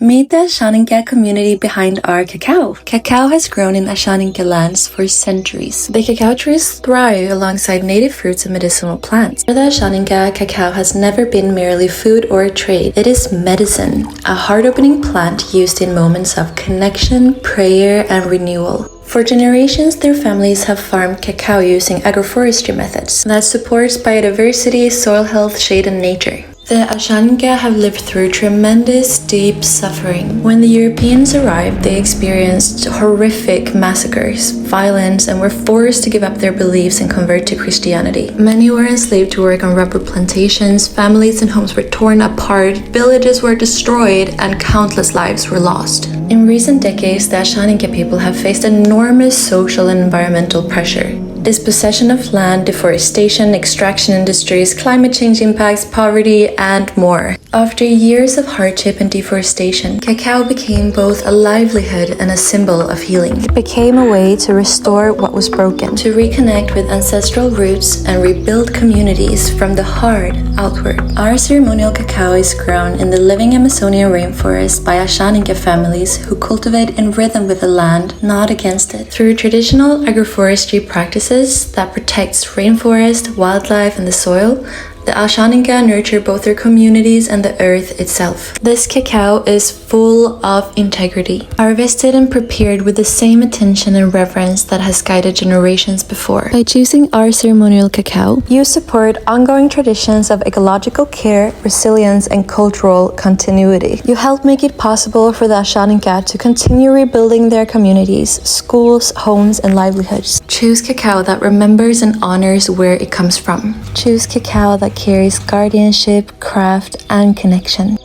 Meet the Asháninka community behind our cacao. Cacao has grown in Asháninka lands for centuries. The cacao trees thrive alongside native fruits and medicinal plants. For the Asháninka, cacao has never been merely food or trade. It is medicine, a heart-opening plant used in moments of connection, prayer, and renewal. For generations, their families have farmed cacao using agroforestry methods that supports biodiversity, soil health, shade, and nature. The Asháninka have lived through tremendous, deep suffering. When the Europeans arrived, they experienced horrific massacres, violence, and were forced to give up their beliefs and convert to Christianity. Many were enslaved to work on rubber plantations, families and homes were torn apart, villages were destroyed, and countless lives were lost. In recent decades, the Asháninka people have faced enormous social and environmental pressure. Dispossession of land, deforestation, extraction industries, climate change impacts, poverty, and more. After years of hardship and deforestation, cacao became both a livelihood and a symbol of healing. It became a way to restore what was broken, to reconnect with ancestral roots and rebuild communities from the heart outward. Our ceremonial cacao is grown in the living Amazonian rainforest by Asháninka families who cultivate in rhythm with the land, not against it. Through traditional agroforestry practices that protects rainforest, wildlife, and the soil, the Asháninka nurture both their communities and the earth itself. This cacao is full of integrity, harvested and prepared with the same attention and reverence that has guided generations before. By choosing our ceremonial cacao, you support ongoing traditions of ecological care, resilience, and cultural continuity. You help make it possible for the Asháninka to continue rebuilding their communities, schools, homes, and livelihoods. Choose cacao that remembers and honors where it comes from. Choose cacao that carries guardianship, craft, and connection.